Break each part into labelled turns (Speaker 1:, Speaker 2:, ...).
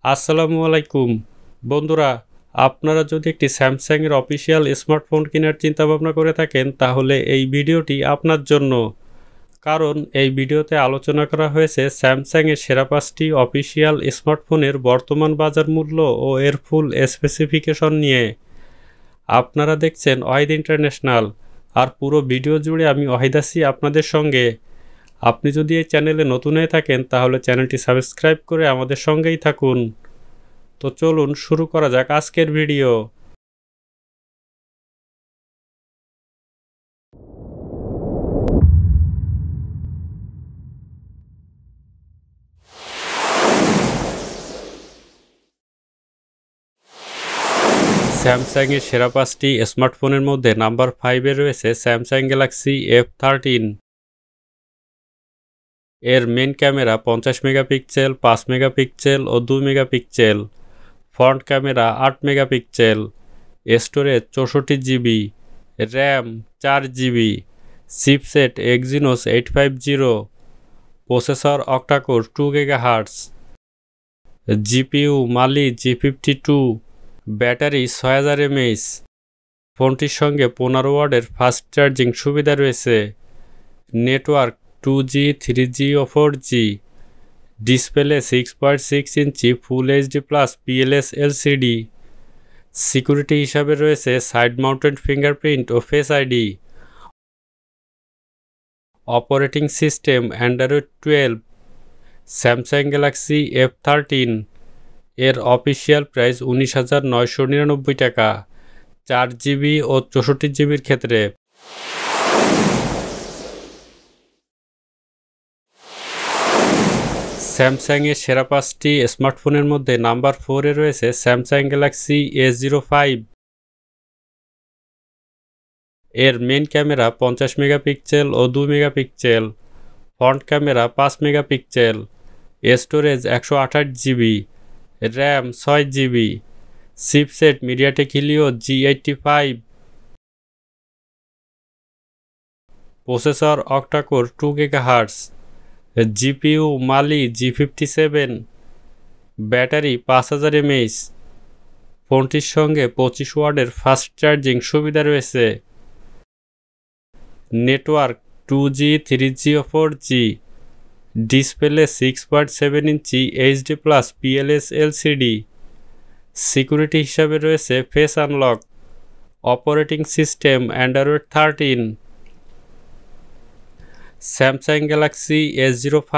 Speaker 1: আসসালামু আলাইকুম বন্ধুরা, আপনারা যদি একটি স্যামসাংয়ের অফিসিয়াল স্মার্টফোন কেনার চিন্তা ভাবনা করে থাকেন তাহলে এই ভিডিওটি আপনার জন্য। কারণ এই ভিডিওতে আলোচনা করা হয়েছে স্যামসাংয়ের সেরা 5টি অফিসিয়াল স্মার্টফোনের বর্তমান বাজার মূল্য ও এর ফুল স্পেসিফিকেশন নিয়ে। আপনারা দেখছেন ওয়াহিদ ইন্টারন্যাশনাল, আর পুরো ভিডিও জুড়ে আমি ওয়াহিদ আছি আপনাদের সঙ্গে। আপনি যদি এই চ্যানেলে নতুন হয়ে থাকেন তাহলে চ্যানেলটি সাবস্ক্রাইব করে আমাদের সঙ্গেই থাকুন। তো চলুন শুরু করা যাক আজকের ভিডিও। স্যামসাংয়ের সেরা 5টি স্মার্টফোনের মধ্যে নাম্বার 5-এ রয়েছে স্যামসাং গ্যালাক্সি F13। এর মেন ক্যামেরা 50 মেগাপিক্সেল, 5 মেগাপিক্সেল ও 2 megapixel, front camera 8 megapixel, storage 64 GB, RAM 4 GB, chipset Exynos 850, processor octacore 2 GHz, GPU Mali G52, battery 6000 mAh। ফোনটির সঙ্গে 15 ওয়াটের ফাস্ট চার্জিং সুবিধা রয়েছে। নেটওয়ার্ক 2G, 3G ও 4G। Display 6.6 inch full HD plus PLS LCD। Security হিসাবে রয়েছে side mounted fingerprint ও face ID. Operating system Android 12। Samsung Galaxy F13 এর অফিসিয়াল প্রাইস 19,999 টাকা 4 জিবি ও 64 জিবির ক্ষেত্রে। স্যামসাংয়ের সেরা 5টি স্মার্টফোনের মধ্যে নাম্বার 4-এ রয়েছে স্যামসাং গ্যালাক্সি A05। এর মেন ক্যামেরা 50 মেগাপিক্সেল ও 2 megapixel, front camera 5 megapixel, storage 128 GB, RAM 6 GB, chipset MediaTek Helio G85, processor octacore 2 GHz, GPU Mali G57, battery 5000 mAh। ফোনটির সঙ্গে 25 ওয়াটের ফাস্ট চার্জিং সুবিধা রয়েছে। নেটওয়ার্ক 2G, 3G ও 4G। Display 6.7 ইঞ্চি HD plus PLS LCD। Security হিসাবে রয়েছে face unlock. Operating system Android 13। Samsung Galaxy S05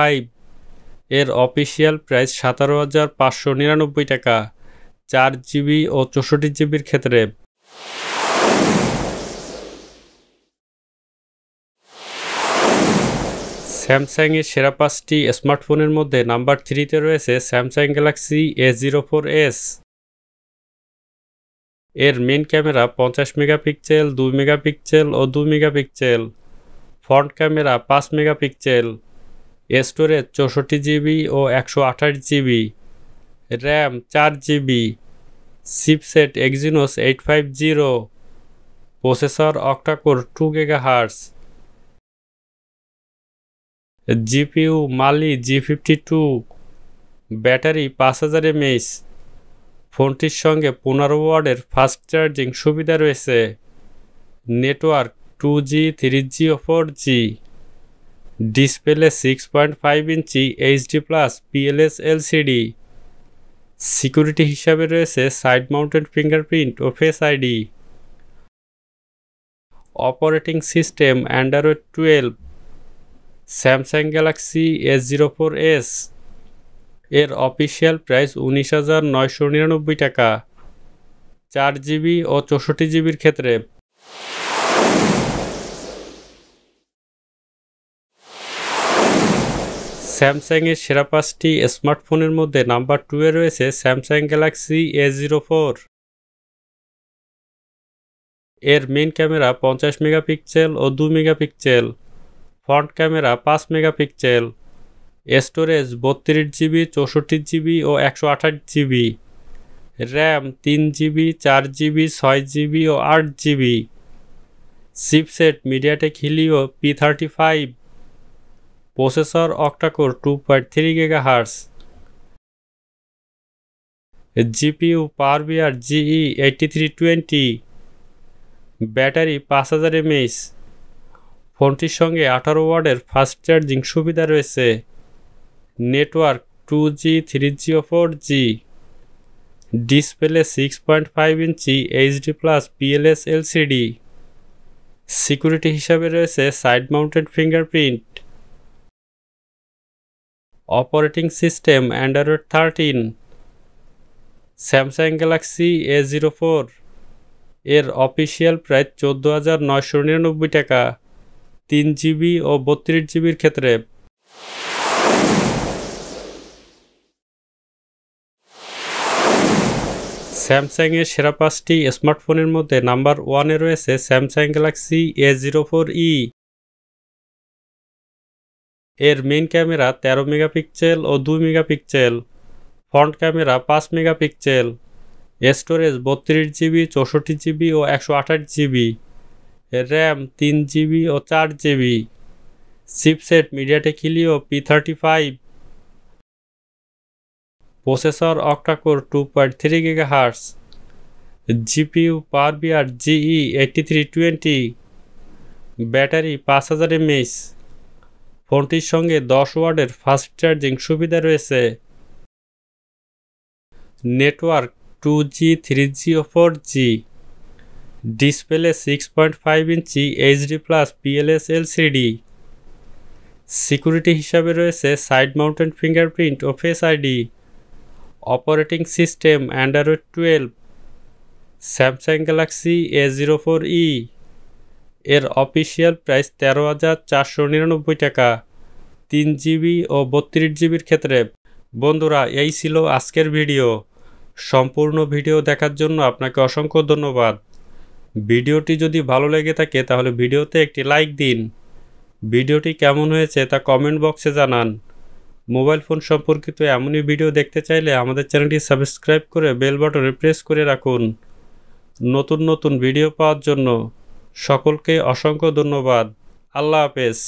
Speaker 1: এর official price 17,599 টাকা 4 জিবি ও 64 জিবির ক্ষেত্রে। স্যামসাংয়ের সেরা 5টি স্মার্টফোনের মধ্যে নাম্বার 3-তে রয়েছে স্যামসাং গ্যালাক্সি A04s। এর মেন ক্যামেরা 50 মেগাপিক্সেল, 2 মেগাপিক্সেল ও 2 megapixel, front camera 5 megapixel, storage 64 GB ও 128 GB, RAM 4 GB, chipset Exynos 850, processor octacore 2 GHz, GPU Mali G52, battery 5000 mAh। ফোনটির সঙ্গে 15 ওয়াটের ফাস্ট চার্জিং সুবিধা রয়েছে। নেটওয়ার্ক 2G, 3G ও 4G। Display 6.5 inch HD plus PLS LCD। Security হিসাবে রয়েছে side mounted fingerprint ও face ID. Operating system Android 12। Samsung Galaxy S04s এর অফিসিয়াল প্রাইস 19,999 টাকা 4 জিবি ও 64 জিবির ক্ষেত্রে। স্যামসাংয়ের সেরা 5টি স্মার্টফোনের মধ্যে নাম্বার 2-এ রয়েছে স্যামসাং গ্যালাক্সি A04। এর মেন ক্যামেরা 50 মেগাপিক্সেল ও 2 megapixel, front camera 5 megapixel, storage 32 GB, 64 GB ও 128 GB, RAM 3 GB, 4 GB, 6 GB ও 8 GB, chipset MediaTek Helio P35, processor octacore 2.3 GHz। GPU power GE 8320, battery 5000 mAh। ফোনটির সঙ্গে 18 ওয়াটের fast charging সুবিধা রয়েছে। Network 2G 3G ও 4G। Display 6.5 inch HD+ PLS LCD। Security হিসাবে রয়েছে side mounted fingerprint. Operating system Android 13। Samsung Galaxy A04 এর official price 14,999 টাকা 3GB ও 32GBর ক্ষেত্রে। স্যামসাংয়ের সেরা 5টি স্মার্টফোনের মধ্যে নাম্বার 1-এ রয়েছে স্যামসাং গ্যালাক্সি A04e। এর মেইন ক্যামেরা 13 মেগাপিক্সেল ও 2 megapixel, front camera 5 megapixel, storage 32GB 64GB ও 128GB, র্যাম 3GB ও 4GB, chipset MediaTek Helio P35, processor octacore 2.3 GHz, GPU power GE 8320, battery 5000 mAh। ফোনটির সঙ্গে 10 ওয়াটের ফাস্ট চার্জিং সুবিধা রয়েছে। Network 2G 3G ও 4G। Display 6.5 inch HD+ PLS LCD। Security হিসাবে রয়েছে সাইড মাউন্টেড ফিঙ্গারপ্রিন্ট ও face ID. Operating system Android 12। Samsung Galaxy A04e এর অফিসিয়াল প্রাইস 13,499 টাকা 3GB ও 32GBর ক্ষেত্রে। বন্ধুরা, এই ছিল আজকের ভিডিও। সম্পূর্ণ ভিডিও দেখার জন্য আপনাকে অসংখ্য ধন্যবাদ। ভিডিওটি যদি ভালো লেগে থাকে তাহলে ভিডিওতে একটি লাইক দিন। ভিডিওটি কেমন হয়েছে তা কমেন্ট বক্সে জানান। মোবাইল ফোন সম্পর্কিত এমনই ভিডিও দেখতে চাইলে আমাদের চ্যানেলটি সাবস্ক্রাইব করে বেল বাটনে প্রেস করে রাখুন নতুন নতুন ভিডিও পাওয়ার জন্য। সকলকে অসংখ্য ধন্যবাদ। আল্লাহ হাফেজ।